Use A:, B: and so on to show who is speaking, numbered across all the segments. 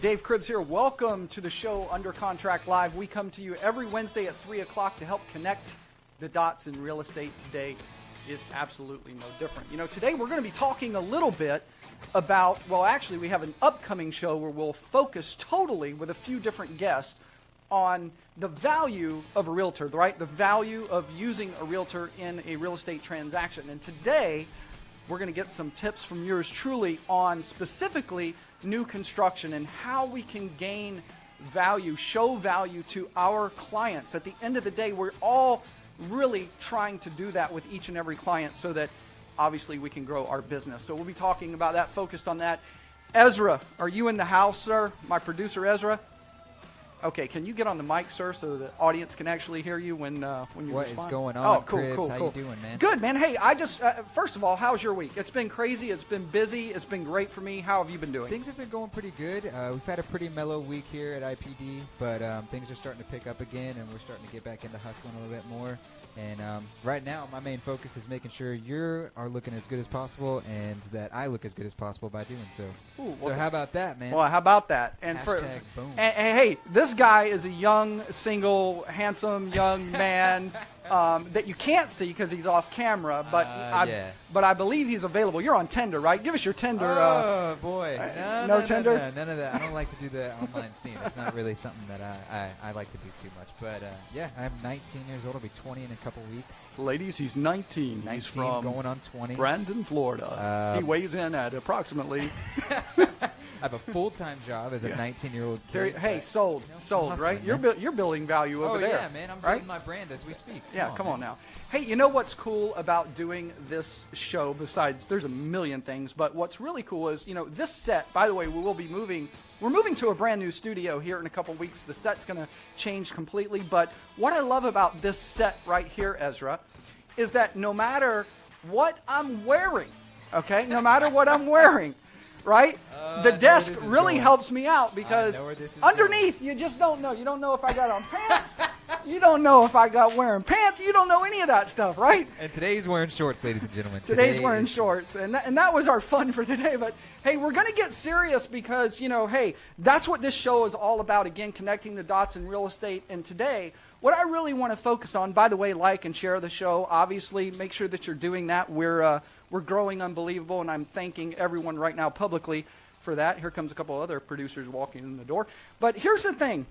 A: Dave Cribbs here. Welcome to the show Under Contract Live. We come to you every Wednesday at 3 o'clock to help connect the dots in real estate. Today is absolutely no different. You know, today we're going to be talking a little bit about, well, actually we have an upcoming show where we'll focus totally with a few different guests on the value of a realtor, right? The value of using a realtor in a real estate transaction. And today we're going to get some tips from yours truly on specifically new construction and how we can gain value, show value to our clients. At the end of the day, we're all really trying to do that with each and every client so that obviously we can grow our business. So we'll be talking about that, focused on that. Ezra, are you in the house, sir? My producer, Ezra? Okay, can you get on the mic, sir, so the audience can actually hear you when you respond?
B: What is going on,
A: Oh, cool,
B: Cribbs?
A: cool,
B: How
A: cool.
B: you doing, man?
A: Good, man. Hey, I just, first of all, how's your week? It's been crazy. It's been busy. It's been great for me. How have you been doing?
B: Things have been going pretty good. We've had a pretty mellow week here at IPD, but things are starting to pick up again, and we're starting to get back into hustling a little bit more. And right now, my main focus is making sure you are looking as good as possible and that I look as good as possible by doing so.
A: Ooh,
B: So how about that, man?
A: Well, how about that? And
B: Hashtag boom.
A: And hey, this guy is a young, single, handsome young man that you can't see because he's off camera, but
B: yeah.
A: but I believe he's available. You're on Tinder, right? Give us your Tinder.
B: Oh, boy.
A: No Tinder?
B: No, none of that. I don't like to do the online scene. It's not really something that I like to do too much. But, yeah, I'm 19 years old. I'll be 20 in a couple weeks.
A: Ladies, he's 19.
B: 19
A: He's from
B: going on 20.
A: Brandon, Florida. He weighs in at approximately.
B: I have a full-time job as a 19-year-old kid.
A: Hey,
B: but,
A: sold,
B: you know,
A: sold,
B: hustling,
A: right?
B: man.
A: You're building value over
B: Oh,
A: there.
B: yeah, man. I'm
A: right?
B: building my brand as we speak.
A: Yeah, come on now. Hey, you know what's cool about doing this show, besides there's a million things, but what's really cool is, you know, this set, by the way, we're moving to a brand new studio here in a couple weeks. The set's going to change completely, but what I love about this set right here, Ezra, is that no matter what I'm wearing, okay, no matter what I'm wearing, right? The desk really helps me out because underneath, you just don't know. You don't know if I got on pants. You don't know if I got wearing pants. You don't know any of that stuff, right?
B: And today's wearing shorts, ladies and gentlemen.
A: Today's wearing shorts. And that was our fun for today. But, hey, we're going to get serious because, you know, hey, that's what this show is all about. Again, connecting the dots in real estate. And today, what I really want to focus on, by the way, like and share the show. Obviously, make sure that you're doing that. We're growing unbelievable, and I'm thanking everyone right now publicly for that. Here comes a couple other producers walking in the door. But here's the thing.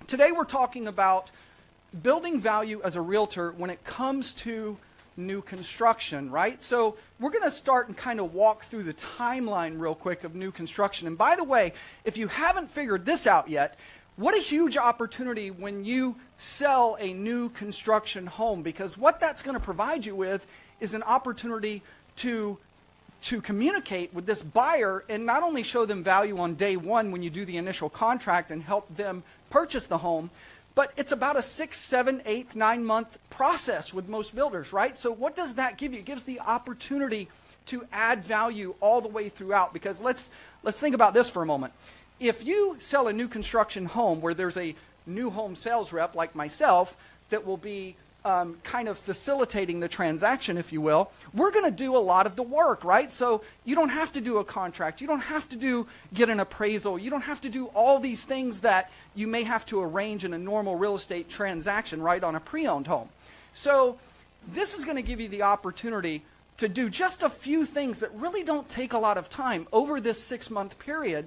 A: Today we're talking about building value as a realtor when it comes to new construction, right? So we're going to start and kind of walk through the timeline real quick of new construction. And by the way, if you haven't figured this out yet, what a huge opportunity when you sell a new construction home, because what that's going to provide you with is an opportunity to communicate with this buyer and not only show them value on day one when you do the initial contract and help them purchase the home, but it's about a 6, 7, 8, 9 month process with most builders, right? So what does that give you? It gives the opportunity to add value all the way throughout, because let's think about this for a moment. If you sell a new construction home where there's a new home sales rep like myself that will be kind of facilitating the transaction, if you will, we're going to do a lot of the work, right? So you don't have to do a contract. You don't have to get an appraisal. You don't have to do all these things that you may have to arrange in a normal real estate transaction, right, on a pre-owned home. So this is going to give you the opportunity to do just a few things that really don't take a lot of time over this 6-month period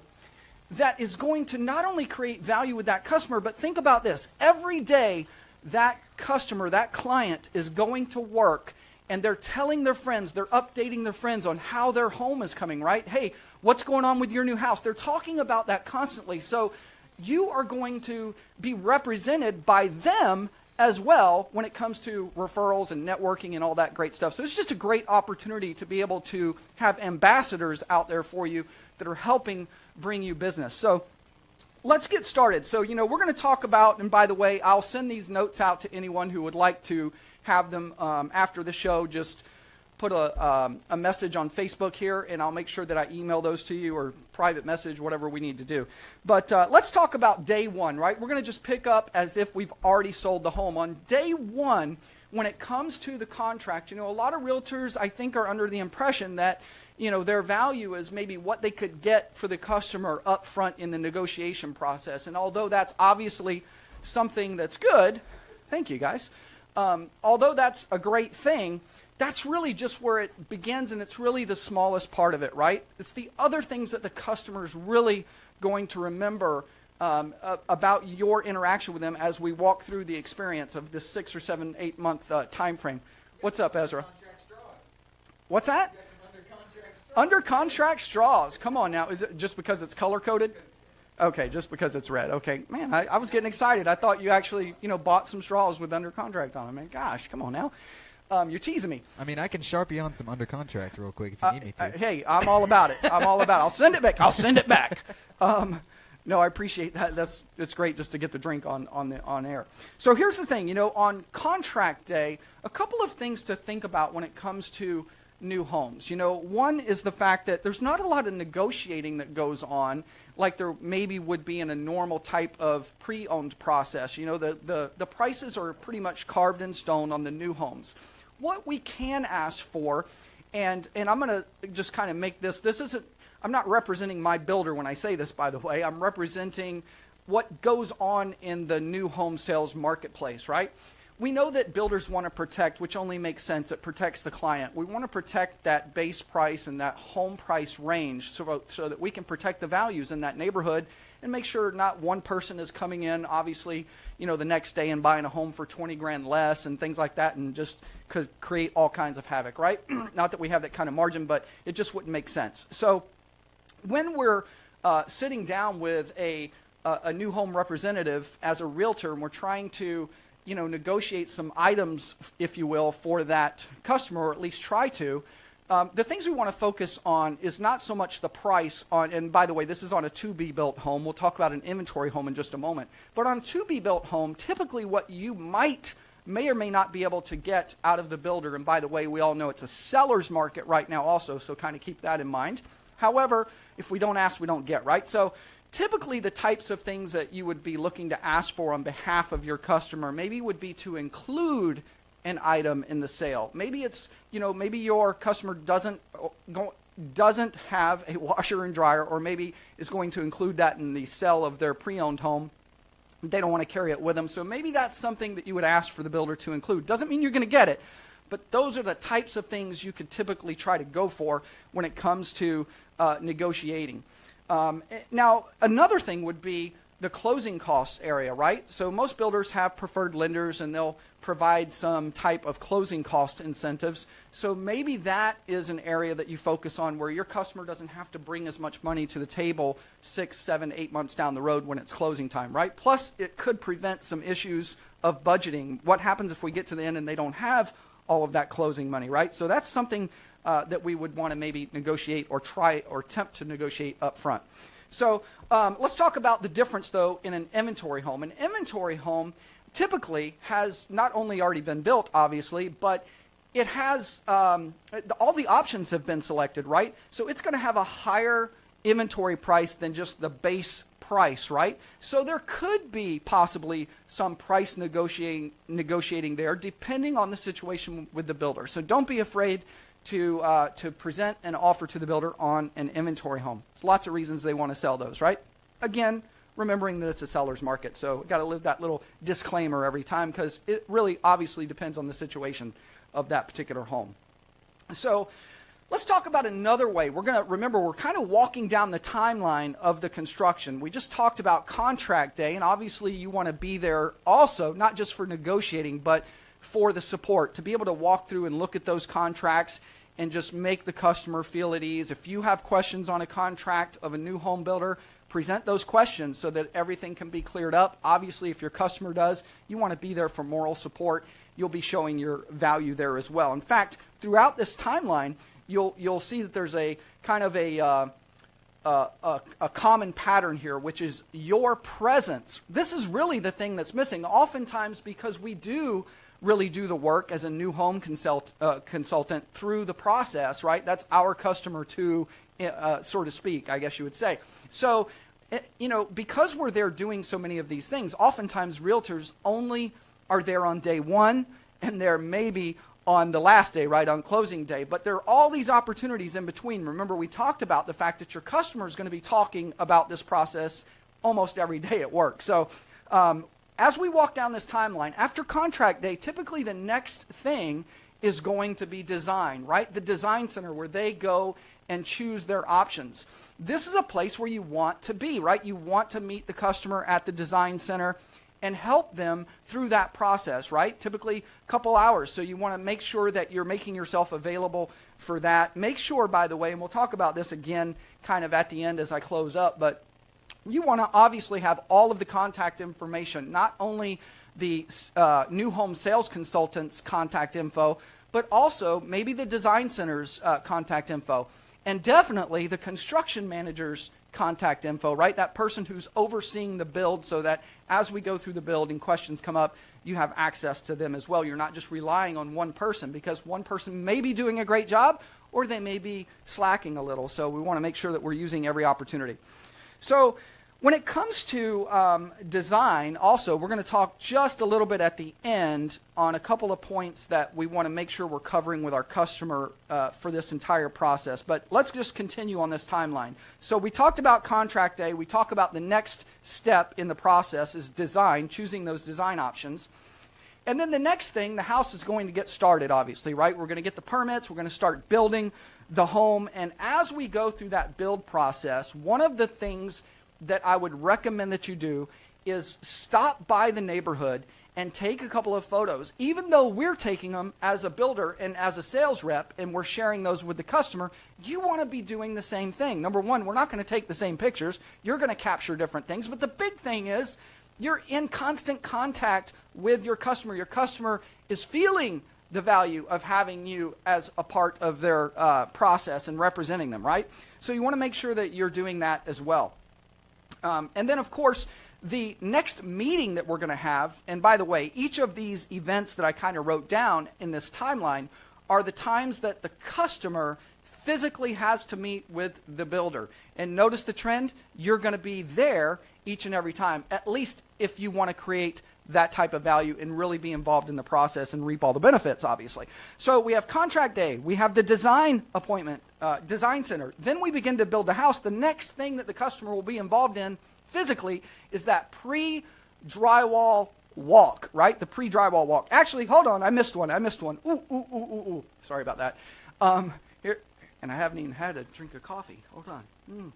A: that is going to not only create value with that customer, but think about this. Every day that customer, that client is going to work and they're telling their friends, they're updating their friends on how their home is coming, right? Hey, what's going on with your new house? They're talking about that constantly. So you are going to be represented by them as well when it comes to referrals and networking and all that great stuff. So it's just a great opportunity to be able to have ambassadors out there for you that are helping bring you business. So let's get started. So, you know, we're going to talk about, and by the way, I'll send these notes out to anyone who would like to have them after the show. Just put a message on Facebook here, and I'll make sure that I email those to you, or private message, whatever we need to do. But let's talk about day one, right? We're going to just pick up as if we've already sold the home. On day one, when it comes to the contract, a lot of realtors, I think, are under the impression that, their value is maybe what they could get for the customer up front in the negotiation process. And although that's obviously something that's good, thank you guys, although that's a great thing, that's really just where it begins, and it's really the smallest part of it, right? It's the other things that the customer is really going to remember about your interaction with them as we walk through the experience of this 6 or 7, 8 month time frame. What's up, Ezra? What's that? Under contract straws. Come on now. Is it just because it's color coded? Okay, just because it's red. Okay, man, I was getting excited. I thought you actually, bought some straws with under contract on them. Man, gosh, come on now. You're teasing me.
B: I mean, I can Sharpie on some under contract real quick if you need me to.
A: Hey, I'm all about it. I'm all about it. I'll send it back. I'll send it back. No, I appreciate that. It's great just to get the drink on air. So here's the thing. On contract day, a couple of things to think about when it comes to new homes. One is the fact that there's not a lot of negotiating that goes on like there maybe would be in a normal type of pre-owned process. The prices are pretty much carved in stone on the new homes. What we can ask for, and I'm going to just kind of make this isn't, I'm not representing my builder when I say this, by the way. I'm representing what goes on in the new home sales marketplace, right? We know that builders want to protect, which only makes sense. It protects the client. We want to protect that base price and that home price range so that we can protect the values in that neighborhood and make sure not one person is coming in, obviously, the next day and buying a home for 20 grand less and things like that and just could create all kinds of havoc, right? Not that we have that kind of margin, but it just wouldn't make sense. So when we're sitting down with a new home representative as a realtor and we're trying to negotiate some items, if you will, for that customer, or at least try to. The things we want to focus on is not so much the price on, and by the way, this is on a to-be-built home. We'll talk about an inventory home in just a moment. But on a to-be-built home, typically what you may or may not be able to get out of the builder, and by the way, we all know it's a seller's market right now also, so kind of keep that in mind. However, if we don't ask, we don't get, right? So typically the types of things that you would be looking to ask for on behalf of your customer maybe would be to include an item in the sale. Maybe it's, maybe your customer doesn't have a washer and dryer, or maybe is going to include that in the sale of their pre-owned home. They don't want to carry it with them. So maybe that's something that you would ask for the builder to include. Doesn't mean you're going to get it, but those are the types of things you could typically try to go for when it comes to negotiating. Now, another thing would be the closing costs area, right? So most builders have preferred lenders and they'll provide some type of closing cost incentives. So maybe that is an area that you focus on where your customer doesn't have to bring as much money to the table 6, 7, 8 months down the road when it's closing time, right? Plus, it could prevent some issues of budgeting. What happens if we get to the end and they don't have all of that closing money, right? So that's something that we would want to maybe negotiate or try or attempt to negotiate up front. So let's talk about the difference, though, in an inventory home. An inventory home typically has not only already been built, obviously, but it has all the options have been selected, right? So it's going to have a higher inventory price than just the base price, right? So there could be possibly some price negotiating there depending on the situation with the builder. So don't be afraid to present an offer to the builder on an inventory home. There's lots of reasons they want to sell those, right? Again, remembering that it's a seller's market. So got to live that little disclaimer every time because it really obviously depends on the situation of that particular home. So let's talk about another way. We're going to remember we're kind of walking down the timeline of the construction. We just talked about contract day, and obviously you want to be there also, not just for negotiating, but for the support, to be able to walk through and look at those contracts and just make the customer feel at ease. If you have questions on a contract of a new home builder, present those questions so that everything can be cleared up. Obviously, if your customer does, you want to be there for moral support. You'll be showing your value there as well. In fact, throughout this timeline, you'll see that there's a kind of a common pattern here, which is your presence. This is really the thing that's missing. Oftentimes, because we do really do the work as a new home consultant through the process, right? That's our customer too, so to speak, I guess you would say. So, because we're there doing so many of these things, oftentimes realtors only are there on day one and there maybe on the last day, right, on closing day. But there are all these opportunities in between. Remember, we talked about the fact that your customer is going to be talking about this process almost every day at work. So as we walk down this timeline, after contract day, typically the next thing is going to be design, right? The design center where they go and choose their options. This is a place where you want to be, right? You want to meet the customer at the design center and help them through that process, right? Typically a couple hours. So you want to make sure that you're making yourself available for that. Make sure, by the way, and we'll talk about this again kind of at the end as I close up, but you want to obviously have all of the contact information, not only the new home sales consultant's contact info, but also maybe the design center's contact info, and definitely the construction manager's contact info, right? That person who's overseeing the build, so that as we go through the build and questions come up, you have access to them as well. You're not just relying on one person, because one person may be doing a great job or they may be slacking a little. So we want to make sure that we're using every opportunity. So when it comes to design, also, we're going to talk just a little bit at the end on a couple of points that we want to make sure we're covering with our customer for this entire process. But let's just continue on this timeline. So we talked about contract day. We talk about the next step in the process is design, choosing those design options. And then the next thing, the house is going to get started, obviously, right? We're going to get the permits. We're going to start building the home. And as we go through that build process, one of the things that I would recommend that you do is stop by the neighborhood and take a couple of photos. Even though we're taking them as a builder and as a sales rep and we're sharing those with the customer, you want to be doing the same thing. Number one, we're not going to take the same pictures. You're going to capture different things. But the big thing is you're in constant contact with your customer. Your customer is feeling the value of having you as a part of their process and representing them, right? So you want to make sure that you're doing that as well. And then, of course, the next meeting that we're going to have, and by the way, each of these events that I kind of wrote down in this timeline are the times that the customer physically has to meet with the builder. And notice the trend, you're going to be there each and every time, at least if you want to create that type of value and really be involved in the process and reap all the benefits, obviously. So we have contract day, we have the design appointment, design center. Then we begin to build the house. The next thing that the customer will be involved in physically is that pre-drywall walk, right? The pre-drywall walk. Actually, hold on, I missed one. Ooh. Sorry about that. Here, and I haven't even had a drink of coffee. Hold on.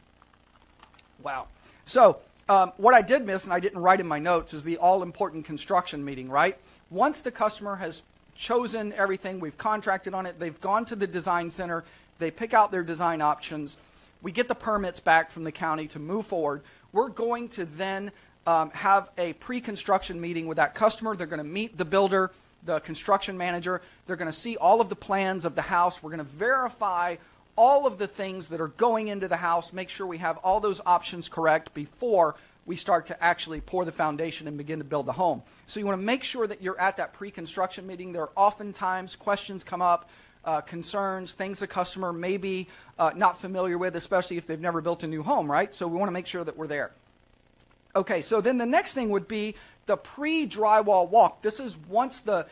A: Wow. So what I did miss, and I didn't write in my notes, is the all-important construction meeting, right? Once the customer has chosen everything, we've contracted on it, they've gone to the design center, they pick out their design options, we get the permits back from the county to move forward, we're going to then have a pre-construction meeting with that customer. They're going to meet the builder, the construction manager. They're going to see all of the plans of the house. We're going to verify all of the things that are going into the house, make sure we have all those options correct before we start to actually pour the foundation and begin to build the home. So you want to make sure that you're at that pre-construction meeting. There are oftentimes questions come up, concerns, things the customer may be not familiar with, especially if they've never built a new home, right? So we want to make sure that we're there. Okay, so then the next thing would be the pre-drywall walk. This is once the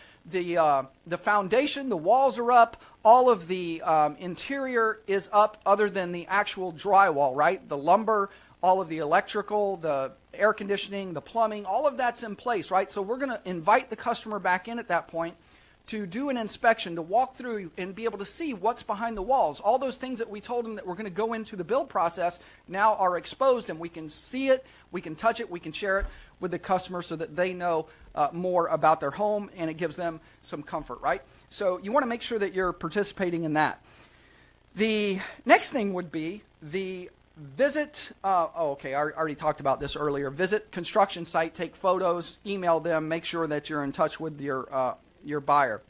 A: foundation, the walls are up, all of the interior is up other than the actual drywall, right? The lumber, all of the electrical, the air conditioning, the plumbing, all of that's in place, right? So we're going to invite the customer back in at that point to do an inspection, to walk through and be able to see what's behind the walls. All those things that we told them that we're going to go into the build process now are exposed, and we can see it, we can touch it, we can share it with the customer so that they know more about their home, and it gives them some comfort, right? So you want to make sure that you're participating in that. The next thing would be the visit. I already talked about this earlier. Visit construction site, take photos, email them, make sure that you're in touch with your buyer.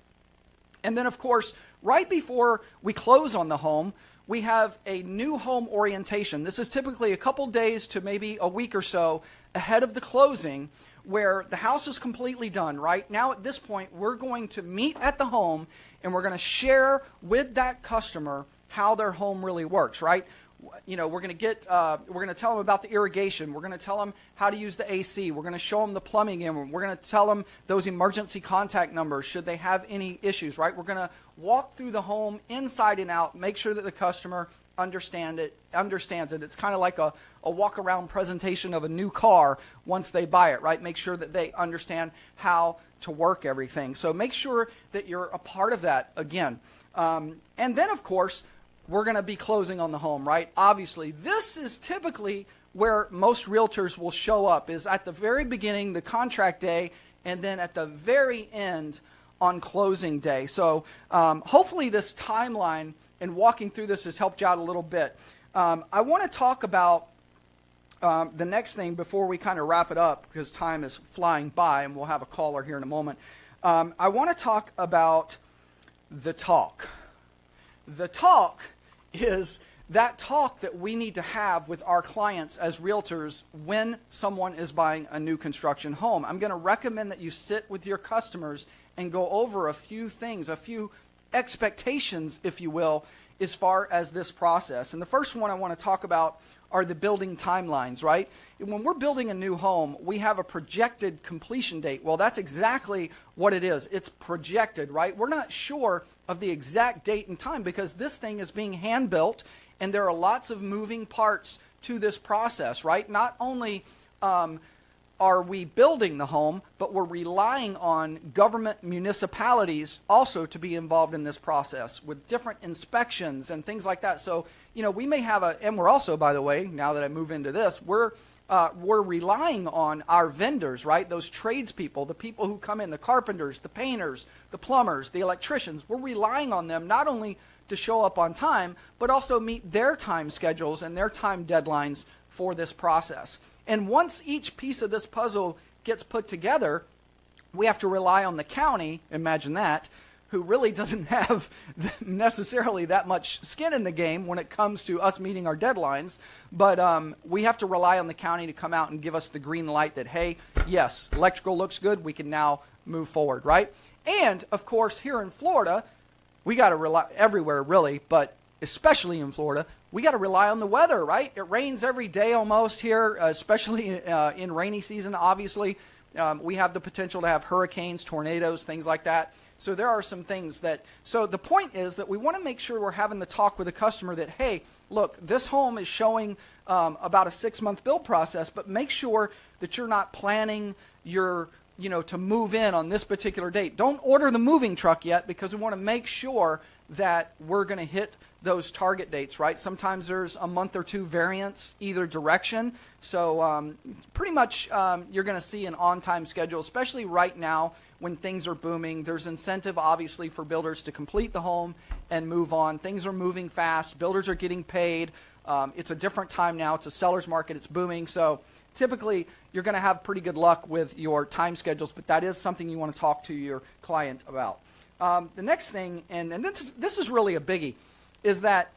A: And then, of course, right before we close on the home, we have a new home orientation. This is typically a couple days to maybe a week or so ahead of the closing, where the house is completely done, right? Now at this point, we're going to meet at the home and we're going to share with that customer how their home really works, right? we're going to tell them about the irrigation. We're going to tell them how to use the AC. We're going to show them the plumbing, and we're going to tell them those emergency contact numbers should they have any issues, right? We're going to walk through the home inside and out, make sure that the customer understands it. It's kind of like a walk-around presentation of a new car once they buy it, right? Make sure that they understand how to work everything. So make sure that you're a part of that again. And then, of course, we're going to be closing on the home, right? Obviously, this is typically where most realtors will show up, is at the very beginning, the contract day, and then at the very end on closing day. So hopefully this timeline and walking through this has helped you out a little bit. I want to talk about the next thing before we kind of wrap it up, because time is flying by, and we'll have a caller here in a moment. I want to talk about the talk. The talk is that talk that we need to have with our clients as realtors when someone is buying a new construction home. I'm going to recommend that you sit with your customers and go over a few things, a few expectations, if you will, as far as this process. And the first one I want to talk about are the building timelines, right? When we're building a new home, we have a projected completion date. Well, that's exactly what it is. It's projected, right? We're not sure of the exact date and time because this thing is being hand-built, and there are lots of moving parts to this process, right? Not only are we building the home, but we're relying on government municipalities also to be involved in this process with different inspections and things like that. So, we may have and we're also, by the way, now that I move into this, we're relying on our vendors, right? Those tradespeople, the people who come in, the carpenters, the painters, the plumbers, the electricians. We're relying on them not only to show up on time, but also meet their time schedules and their time deadlines for this process. And once each piece of this puzzle gets put together, we have to rely on the county, imagine that, who really doesn't have necessarily that much skin in the game when it comes to us meeting our deadlines. But we have to rely on the county to come out and give us the green light that, hey, yes, electrical looks good, we can now move forward, right? And, of course, here in Florida, we got to rely, everywhere really, but especially in Florida, we got to rely on the weather, right? It rains every day almost here, especially in rainy season, obviously. We have the potential to have hurricanes, tornadoes, things like that. So there are some things so the point is that we want to make sure we're having the talk with the customer that, hey, look, this home is showing about a 6-month build process, but make sure that you're not planning to move in on this particular date. Don't order the moving truck yet because we want to make sure that we're going to hit those target dates, right? Sometimes there's a month or two variance either direction. So pretty much you're going to see an on-time schedule, especially right now when things are booming. There's incentive, obviously, for builders to complete the home and move on. Things are moving fast. Builders are getting paid. It's a different time now. It's a seller's market. It's booming. So typically, you're going to have pretty good luck with your time schedules, but that is something you want to talk to your client about. The next thing, and this is really a biggie, is that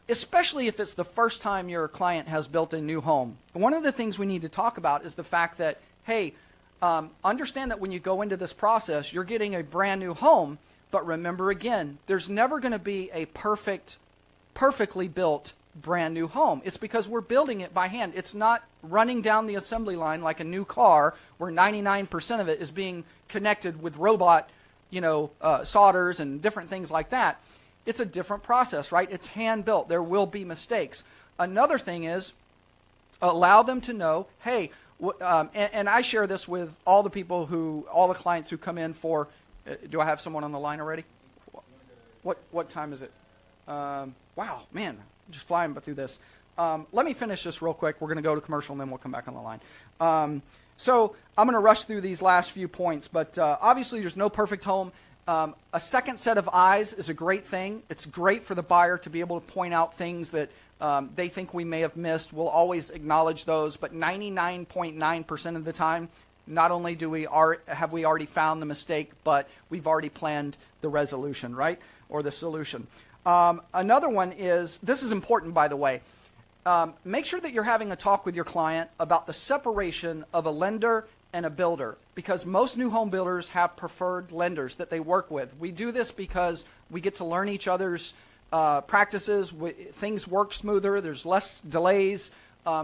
A: especially if it's the first time your client has built a new home, one of the things we need to talk about is the fact that, hey, understand that when you go into this process, you're getting a brand new home, but remember again, there's never going to be a perfectly built brand new home. It's because we're building it by hand. It's not running down the assembly line like a new car where 99% of it is being connected with robot solders and different things like that. It's a different process, right? It's hand built. There will be mistakes. Another thing is allow them to know, hey, and I share this with all the clients who come in for, do I have someone on the line already? What time is it? Wow, man, I'm just flying through this. Let me finish this real quick. We're going to go to commercial and then we'll come back on the line. So I'm going to rush through these last few points, but obviously there's no perfect home. A second set of eyes is a great thing. It's great for the buyer to be able to point out things that they think we may have missed. We'll always acknowledge those, but 99.9% of the time, not only have we already found the mistake, but we've already planned the resolution, right, or the solution. Another one is, this is important, by the way, make sure that you're having a talk with your client about the separation of a lender and a builder, because most new home builders have preferred lenders that they work with. We do this because we get to learn each other's practices, things work smoother, there's less delays,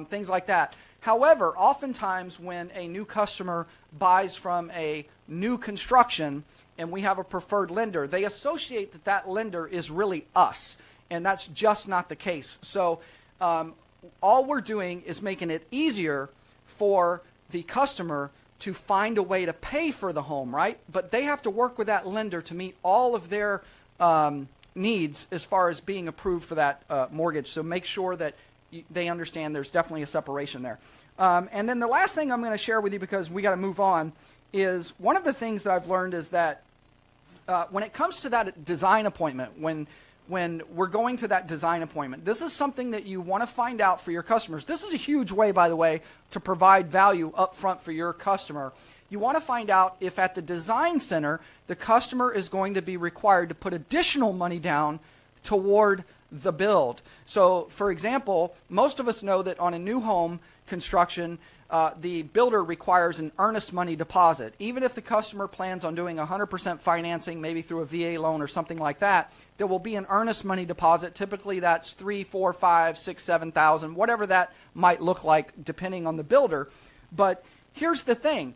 A: things like that. However, oftentimes when a new customer buys from a new construction and we have a preferred lender, they associate that that lender is really us, and that's just not the case. So all we're doing is making it easier for the customer to find a way to pay for the home, right? But they have to work with that lender to meet all of their needs as far as being approved for that mortgage. So make sure that they understand there's definitely a separation there. And then the last thing I'm going to share with you, because we got to move on, is one of the things that I've learned is that when it comes to that design appointment, when we're going to that design appointment, this is something that you want to find out for your customers. This is a huge way, by the way, to provide value up front for your customer. You want to find out if at the design center, the customer is going to be required to put additional money down toward the build. So, for example, most of us know that on a new home construction, the builder requires an earnest money deposit. Even if the customer plans on doing 100% financing, maybe through a VA loan or something like that, there will be an earnest money deposit. Typically, that's $3,000, $4,000, $6,000, $7,000, whatever that might look like, depending on the builder. But here's the thing.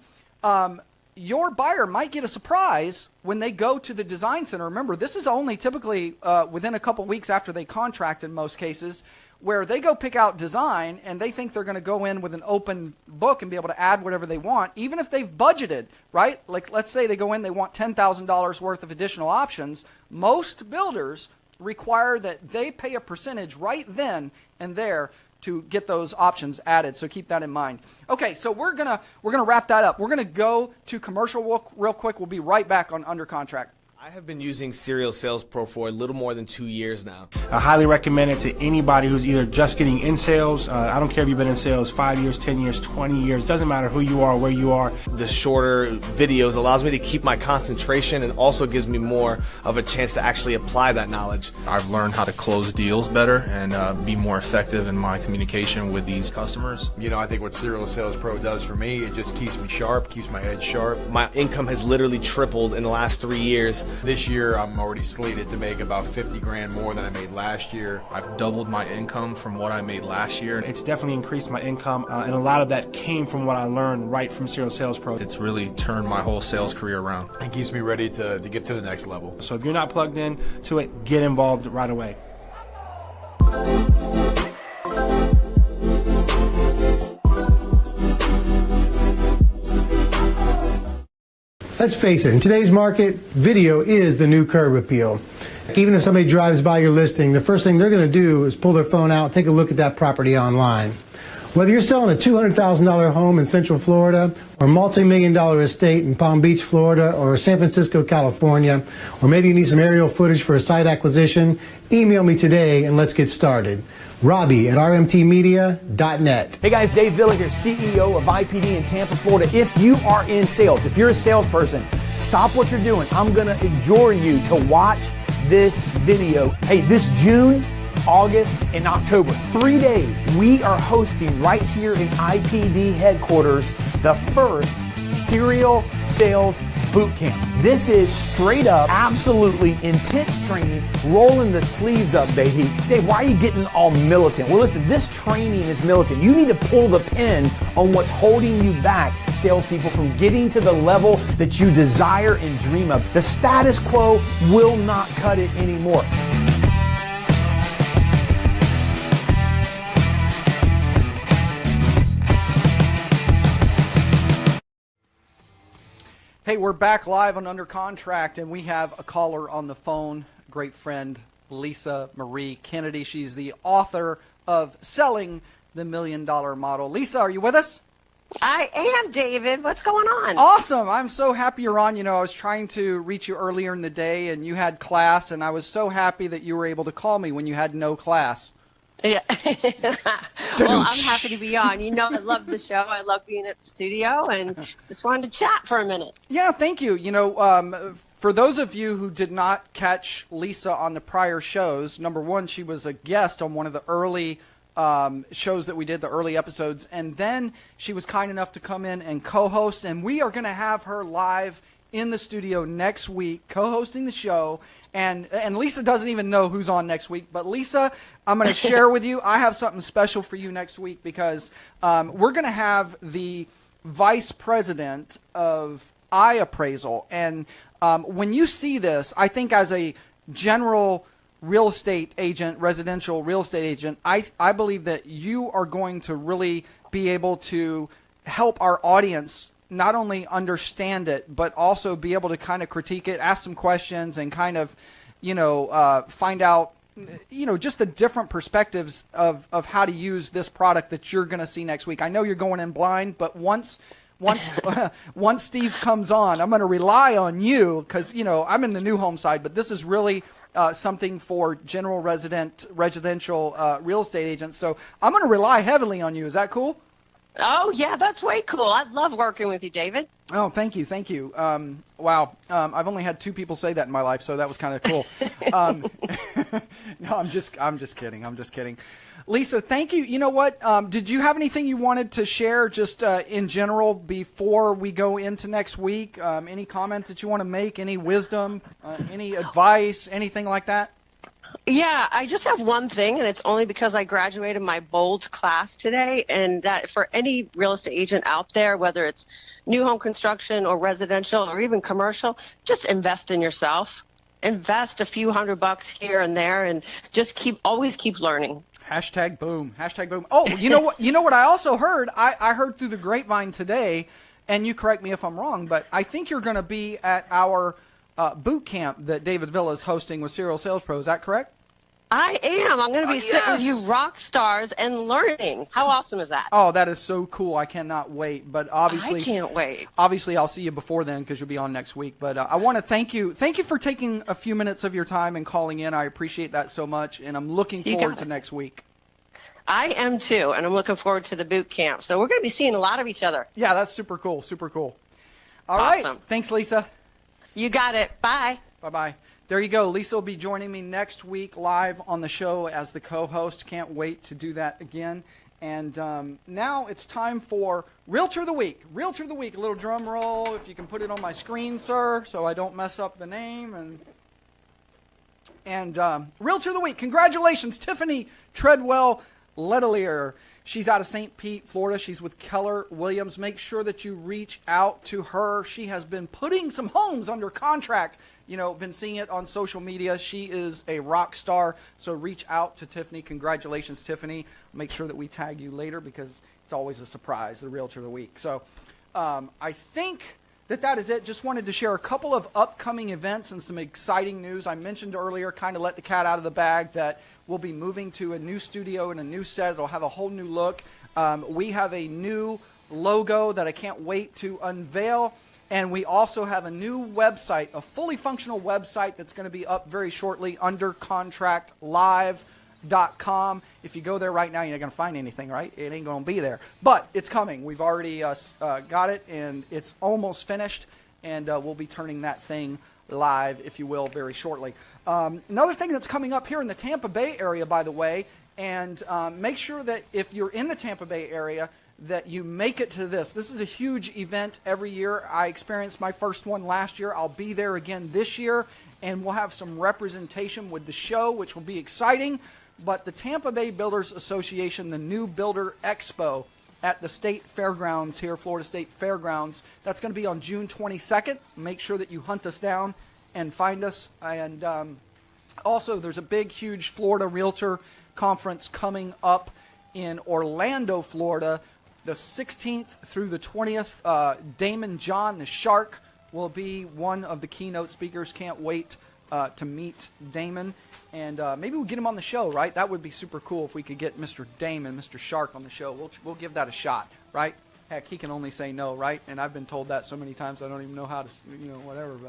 A: Your buyer might get a surprise when they go to the design center. Remember, this is only typically within a couple weeks after they contract in most cases, where they go pick out design and they think they're going to go in with an open book and be able to add whatever they want, even if they've budgeted, right? Like, let's say they go in, they want $10,000 worth of additional options. Most builders require that they pay a percentage right then and there to get those options added. So keep that in mind. Okay, so we're gonna wrap that up. We're gonna go to commercial real quick. We'll be right back on Under Contract.
C: I have been using Serial Sales Pro for a little more than 2 years now.
D: I highly recommend it to anybody who's either just getting in sales. I don't care if you've been in sales 5 years, 10 years, 20 years. Doesn't matter who you are, where you are.
C: The shorter videos allows me to keep my concentration and also gives me more of a chance to actually apply that knowledge.
E: I've learned how to close deals better and be more effective in my communication with these customers.
F: You know, I think what Serial Sales Pro does for me, it just keeps me sharp, keeps my head sharp.
C: My income has literally tripled in the last 3 years.
F: This year, I'm already slated to make about 50 grand more than I made last year.
E: I've doubled my income from what I made last year.
D: It's definitely increased my income, and a lot of that came from what I learned right from Serial Sales Pro.
E: It's really turned my whole sales career around.
F: It keeps me ready to get to the next level.
D: So if you're not plugged in to it, get involved right away.
G: Let's face it, in today's market, video is the new curb appeal. Even if somebody drives by your listing, the first thing they're going to do is pull their phone out, take a look at that property online. Whether you're selling a $200,000 home in Central Florida, or a multi-million-dollar estate in Palm Beach, Florida, or San Francisco, California, or maybe you need some aerial footage for a site acquisition, email me today and let's get started. Robbie at rmtmedia.net.
H: Hey guys, Dave Villa here, CEO of IPD in Tampa, Florida. If you are in sales, if you're a salesperson, stop what you're doing. I'm going to adjure you to watch this video. Hey, this June, August, and October, 3 days, we are hosting right here in IPD headquarters the first Serial Sales Boot Camp. This is straight up, absolutely intense training, rolling the sleeves up, baby. Dave, why are you getting all militant? Well, listen, this training is militant. You need to pull the pin on what's holding you back, salespeople, from getting to the level that you desire and dream of. The status quo will not cut it anymore.
A: Hey, we're back live on Under Contract, and we have a caller on the phone, great friend, Lisa Marie Kennedy. She's the author of Selling the $1 Million Model. Lisa, are you with us?
I: I am, David. What's going on?
A: Awesome. I'm so happy you're on. You know, I was trying to reach you earlier in the day, and you had class, and I was so happy that you were able to call me when you had no class.
I: Yeah. Well, I'm happy to be on. You know, I love the show. I love being at the studio and just wanted to chat for a minute.
A: Yeah, thank you. You know, for those of you who did not catch Lisa on the prior shows, number one, she was a guest on one of the early shows that we did, the early episodes, and then she was kind enough to come in and co-host, and we are going to have her live in the studio next week, co-hosting the show. And Lisa doesn't even know who's on next week. But Lisa, I'm going to share with you, I have something special for you next week because we're going to have the vice president of eye appraisal. And when you see this, I think as a general real estate agent, residential real estate agent, I believe that you are going to really be able to help our audience not only understand it, but also be able to kind of critique it, ask some questions, and kind of, find out, just the different perspectives of how to use this product that you're going to see next week. I know you're going in blind, but once Steve comes on, I'm going to rely on you because, I'm in the new home side, but this is really something for general residential real estate agents. So I'm going to rely heavily on you. Is that cool?
I: Oh, yeah, that's way cool. I love working with you, David.
A: Oh, thank you. Thank you. Wow. I've only had 2 people say that in my life, so that was kind of cool. No, I'm just kidding. I'm just kidding. Lisa, thank you. You know what? Did you have anything you wanted to share just in general before we go into next week? Any comment that you want to make? Any wisdom? Any advice? Anything like that?
I: Yeah, I just have one thing, and it's only because I graduated my BOLDS class today, and that for any real estate agent out there, whether it's new home construction or residential or even commercial, just invest in yourself. Invest a few $100 here and there, and just always keep learning.
A: Hashtag boom. Hashtag boom. Oh, you know what? You know what I also heard? I heard through the grapevine today, and you correct me if I'm wrong, but I think you're going to be at our boot camp that David Villa is hosting with Serial Sales Pro. Is that correct?
I: I am. I'm going to be sitting with you rock stars and learning. How awesome is that?
A: Oh, that is so cool. I cannot wait. But obviously,
I: I can't wait.
A: Obviously, I'll see you before then because you'll be on next week. But I want to thank you. Thank you for taking a few minutes of your time and calling in. I appreciate that so much, and I'm looking forward to next week.
I: I am too, and I'm looking forward to the boot camp. So we're going to be seeing a lot of each other.
A: Yeah, that's super cool. Super cool. All right. Thanks, Lisa.
I: You got it. Bye.
A: Bye-bye. There you go. Lisa will be joining me next week live on the show as the co-host. Can't wait to do that again. And now it's time for Realtor of the Week. Realtor of the Week. A little drum roll, if you can put it on my screen, sir, so I don't mess up the name. And Realtor of the Week. Congratulations, Tiffany Treadwell Letelier. She's out of St. Pete, Florida. She's with Keller Williams. Make sure that you reach out to her. She has been putting some homes under contract. Been seeing it on social media. She is a rock star. So reach out to Tiffany. Congratulations, Tiffany. Make sure that we tag you later because it's always a surprise, the Realtor of the Week. So I think that is it. Just wanted to share a couple of upcoming events and some exciting news. I mentioned earlier, kind of let the cat out of the bag, that we'll be moving to a new studio and a new set. It'll have a whole new look. We have a new logo that I can't wait to unveil. And we also have a new website, a fully functional website that's going to be up very shortly, undercontractlive.com. If you go there right now, you're not going to find anything, right? It ain't going to be there. But it's coming. We've already got it, and it's almost finished. And we'll be turning that thing live, if you will, very shortly. Another thing that's coming up here in the Tampa Bay area, by the way, and make sure that if you're in the Tampa Bay area, that you make it to this. This is a huge event every year. I experienced my first one last year. I'll be there again this year, and we'll have some representation with the show, which will be exciting. But the Tampa Bay Builders Association, the new Builder Expo at the State Fairgrounds here, Florida State Fairgrounds, that's going to be on June 22nd. Make sure that you hunt us down and find us. And also, there's a big, huge Florida Realtor Conference coming up in Orlando, Florida, the 16th through the 20th. Damon John, the Shark, will be one of the keynote speakers. Can't wait to meet Damon. And maybe we'll get him on the show, right? That would be super cool if we could get Mr. Damon, Mr. Shark on the show. We'll give that a shot, right? Heck, he can only say no, right? And I've been told that so many times I don't even know how to, whatever.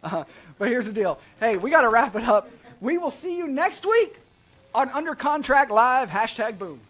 A: But here's the deal. Hey, we got to wrap it up. We will see you next week on Under Contract Live, #boom.